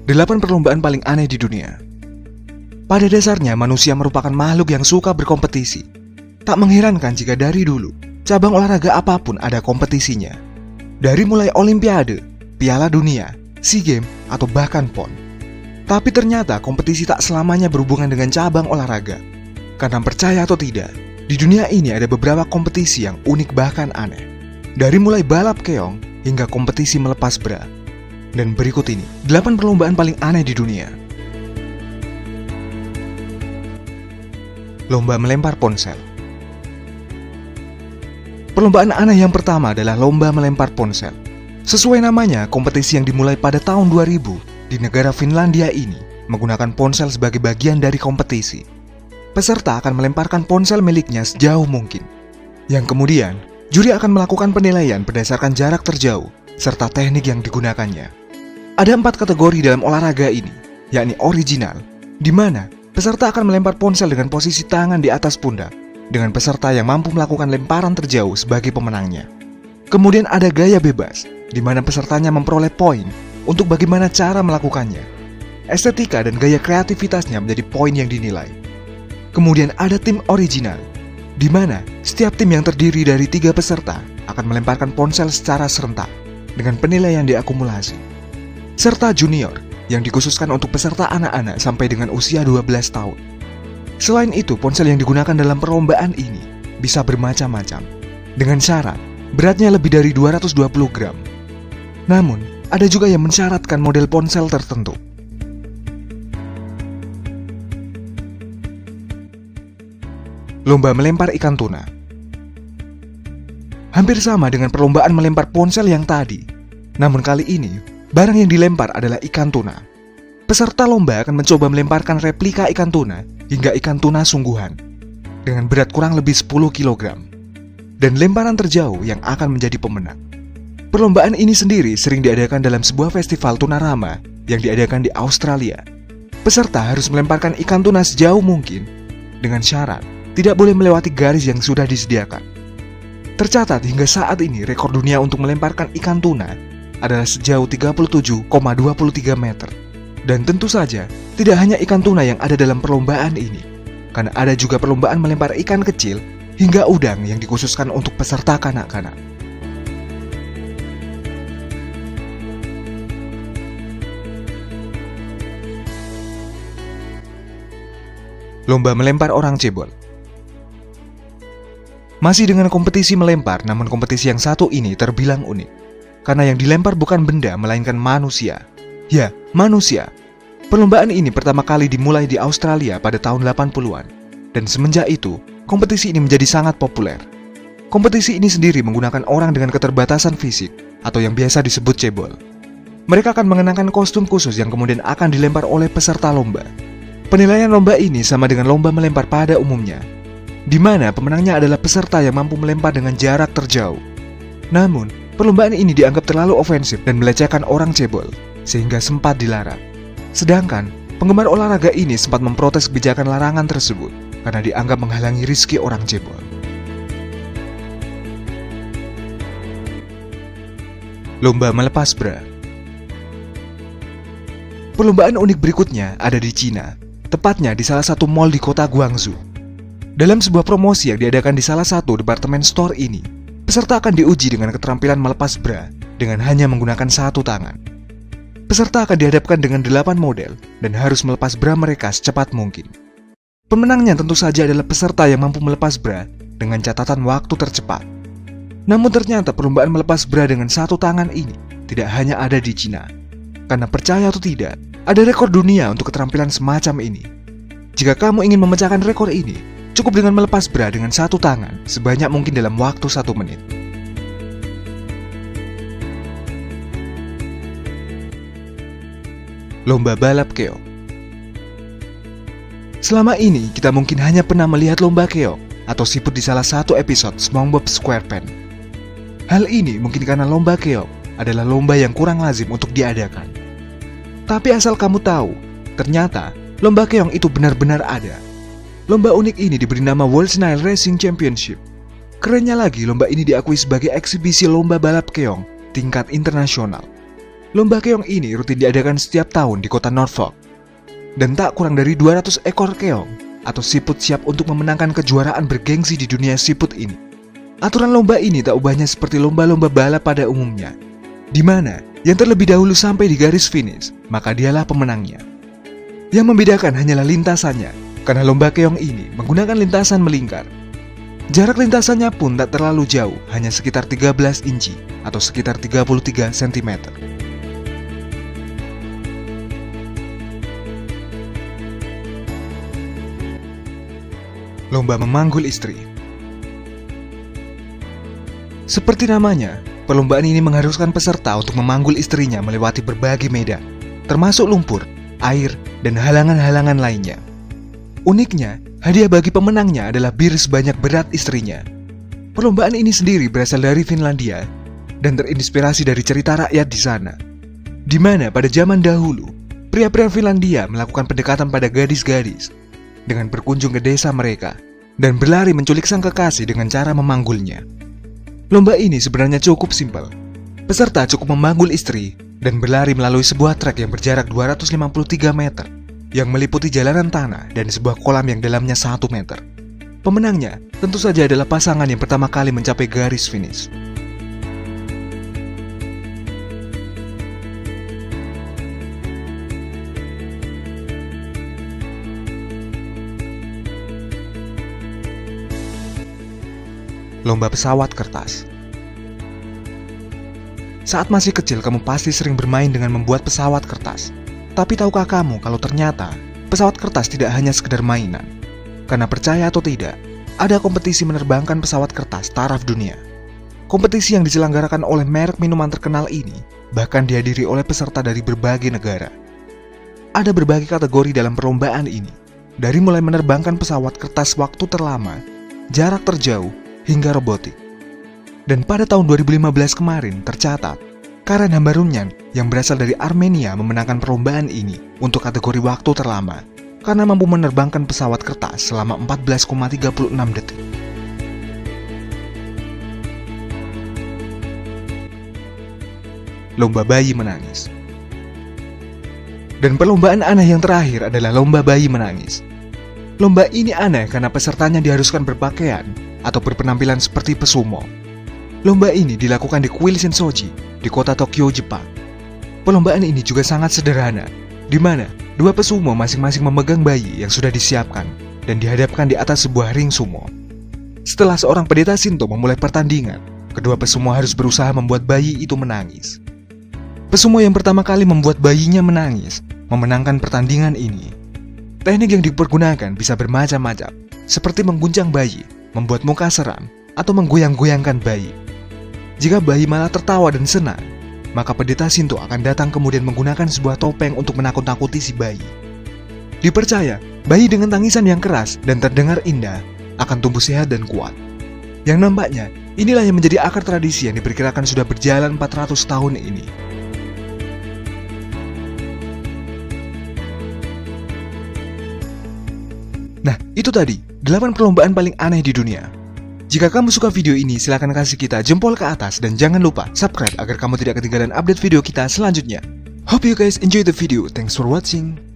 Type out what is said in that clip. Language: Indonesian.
8 perlombaan paling aneh di dunia. Pada dasarnya manusia merupakan makhluk yang suka berkompetisi. Tak mengherankan jika dari dulu cabang olahraga apapun ada kompetisinya. Dari mulai Olimpiade, Piala Dunia, SEA Games, atau bahkan PON. Tapi ternyata kompetisi tak selamanya berhubungan dengan cabang olahraga. Karena percaya atau tidak, di dunia ini ada beberapa kompetisi yang unik bahkan aneh. Dari mulai balap keong hingga kompetisi melepas bra. Dan berikut ini 8 perlombaan paling aneh di dunia. Lomba melempar ponsel. Perlombaan aneh yang pertama adalah lomba melempar ponsel. Sesuai namanya, kompetisi yang dimulai pada tahun 2000 di negara Finlandia ini menggunakan ponsel sebagai bagian dari kompetisi. Peserta akan melemparkan ponsel miliknya sejauh mungkin. Yang kemudian, juri akan melakukan penilaian berdasarkan jarak terjauh serta teknik yang digunakannya. Ada 4 kategori dalam olahraga ini, yakni original, di mana peserta akan melempar ponsel dengan posisi tangan di atas pundak, dengan peserta yang mampu melakukan lemparan terjauh sebagai pemenangnya. Kemudian ada gaya bebas, di mana pesertanya memperoleh poin untuk bagaimana cara melakukannya. Estetika dan gaya kreativitasnya menjadi poin yang dinilai. Kemudian ada tim original, di mana setiap tim yang terdiri dari 3 peserta akan melemparkan ponsel secara serentak dengan penilaian diakumulasi. Serta junior yang dikhususkan untuk peserta anak-anak sampai dengan usia 12 tahun. Selain itu, ponsel yang digunakan dalam perlombaan ini bisa bermacam-macam, dengan syarat beratnya lebih dari 220 gram. Namun, ada juga yang mensyaratkan model ponsel tertentu. Lomba melempar ikan tuna. Hampir sama dengan perlombaan melempar ponsel yang tadi. Namun kali ini, barang yang dilempar adalah ikan tuna. Peserta lomba akan mencoba melemparkan replika ikan tuna hingga ikan tuna sungguhan dengan berat kurang lebih 10 kg. Dan lemparan terjauh yang akan menjadi pemenang. Perlombaan ini sendiri sering diadakan dalam sebuah festival tuna rama yang diadakan di Australia. Peserta harus melemparkan ikan tuna sejauh mungkin dengan syarat tidak boleh melewati garis yang sudah disediakan. Tercatat hingga saat ini rekor dunia untuk melemparkan ikan tuna adalah sejauh 37,23 meter. Dan tentu saja, tidak hanya ikan tuna yang ada dalam perlombaan ini, karena ada juga perlombaan melempar ikan kecil hingga udang yang dikhususkan untuk peserta kanak-kanak. Lomba melempar orang cebol. Masih dengan kompetisi melempar, namun kompetisi yang satu ini terbilang unik. Karena yang dilempar bukan benda, melainkan manusia. Ya, manusia. Perlombaan ini pertama kali dimulai di Australia pada tahun 80-an. Dan semenjak itu, kompetisi ini menjadi sangat populer. Kompetisi ini sendiri menggunakan orang dengan keterbatasan fisik, atau yang biasa disebut cebol. Mereka akan mengenakan kostum khusus yang kemudian akan dilempar oleh peserta lomba. Penilaian lomba ini sama dengan lomba melempar pada umumnya, di mana pemenangnya adalah peserta yang mampu melempar dengan jarak terjauh. Namun, perlombaan ini dianggap terlalu ofensif dan melecehkan orang cebol, sehingga sempat dilarang. Sedangkan, penggemar olahraga ini sempat memprotes kebijakan larangan tersebut, karena dianggap menghalangi rezeki orang cebol. Lomba melepas bra. Perlombaan unik berikutnya ada di Cina, tepatnya di salah satu mall di kota Guangzhou. Dalam sebuah promosi yang diadakan di salah satu departemen store ini, peserta akan diuji dengan keterampilan melepas bra dengan hanya menggunakan satu tangan. Peserta akan dihadapkan dengan 8 model dan harus melepas bra mereka secepat mungkin. Pemenangnya tentu saja adalah peserta yang mampu melepas bra dengan catatan waktu tercepat. Namun ternyata perlombaan melepas bra dengan satu tangan ini tidak hanya ada di Cina. Karena percaya atau tidak, ada rekor dunia untuk keterampilan semacam ini. Jika kamu ingin memecahkan rekor ini, cukup dengan melepas bra dengan satu tangan sebanyak mungkin dalam waktu 1 menit. Lomba balap keong. Selama ini kita mungkin hanya pernah melihat lomba keong atau siput di salah satu episode SpongeBob SquarePants. Hal ini mungkin karena lomba keong adalah lomba yang kurang lazim untuk diadakan. Tapi asal kamu tahu, ternyata lomba keong itu benar-benar ada. Lomba unik ini diberi nama World Snail Racing Championship. Kerennya lagi, lomba ini diakui sebagai eksibisi lomba balap keong tingkat internasional. Lomba keong ini rutin diadakan setiap tahun di kota Norfolk. Dan tak kurang dari 200 ekor keong atau siput siap untuk memenangkan kejuaraan bergengsi di dunia siput ini. Aturan lomba ini tak ubahnya seperti lomba-lomba balap pada umumnya, di mana yang terlebih dahulu sampai di garis finish, maka dialah pemenangnya. Yang membedakan hanyalah lintasannya, karena lomba keong ini menggunakan lintasan melingkar. Jarak lintasannya pun tak terlalu jauh, hanya sekitar 13 inci atau sekitar 33 cm. Lomba memanggul istri. Seperti namanya, perlombaan ini mengharuskan peserta untuk memanggul istrinya melewati berbagai medan, termasuk lumpur, air, dan halangan-halangan lainnya. Uniknya, hadiah bagi pemenangnya adalah bir sebanyak berat istrinya. Perlombaan ini sendiri berasal dari Finlandia dan terinspirasi dari cerita rakyat di sana, di mana pada zaman dahulu, pria-pria Finlandia melakukan pendekatan pada gadis-gadis dengan berkunjung ke desa mereka dan berlari menculik sang kekasih dengan cara memanggulnya. Lomba ini sebenarnya cukup simpel. Peserta cukup memanggul istri dan berlari melalui sebuah trek yang berjarak 253 meter yang meliputi jalanan tanah dan sebuah kolam yang dalamnya 1 meter. Pemenangnya tentu saja adalah pasangan yang pertama kali mencapai garis finish. Lomba pesawat kertas. Saat masih kecil, kamu pasti sering bermain dengan membuat pesawat kertas. Tapi tahukah kamu kalau ternyata pesawat kertas tidak hanya sekedar mainan? Karena percaya atau tidak, ada kompetisi menerbangkan pesawat kertas taraf dunia. Kompetisi yang diselenggarakan oleh merek minuman terkenal ini bahkan dihadiri oleh peserta dari berbagai negara. Ada berbagai kategori dalam perlombaan ini, dari mulai menerbangkan pesawat kertas waktu terlama, jarak terjauh, hingga robotik. Dan pada tahun 2015 kemarin tercatat, Karen Hambarunyan yang berasal dari Armenia memenangkan perlombaan ini untuk kategori waktu terlama karena mampu menerbangkan pesawat kertas selama 14,36 detik. Lomba bayi menangis. Dan perlombaan aneh yang terakhir adalah lomba bayi menangis. Lomba ini aneh karena pesertanya diharuskan berpakaian atau berpenampilan seperti pesumo. Lomba ini dilakukan di Kuilshin-soji, di kota Tokyo, Jepang. Perlombaan ini juga sangat sederhana, di mana dua pesumo masing-masing memegang bayi yang sudah disiapkan dan dihadapkan di atas sebuah ring sumo. Setelah seorang pendeta Shinto memulai pertandingan, kedua pesumo harus berusaha membuat bayi itu menangis. Pesumo yang pertama kali membuat bayinya menangis memenangkan pertandingan ini. Teknik yang dipergunakan bisa bermacam-macam, seperti mengguncang bayi, membuat muka seram, atau menggoyang-goyangkan bayi. Jika bayi malah tertawa dan senang, maka pendeta Shinto akan datang kemudian menggunakan sebuah topeng untuk menakut-nakuti si bayi. Dipercaya, bayi dengan tangisan yang keras dan terdengar indah akan tumbuh sehat dan kuat. Yang nampaknya, inilah yang menjadi akar tradisi yang diperkirakan sudah berjalan 400 tahun ini. Nah, itu tadi 8 perlombaan paling aneh di dunia. Jika kamu suka video ini, silahkan kasih kita jempol ke atas dan jangan lupa subscribe agar kamu tidak ketinggalan update video kita selanjutnya. Hope you guys enjoy the video. Thanks for watching.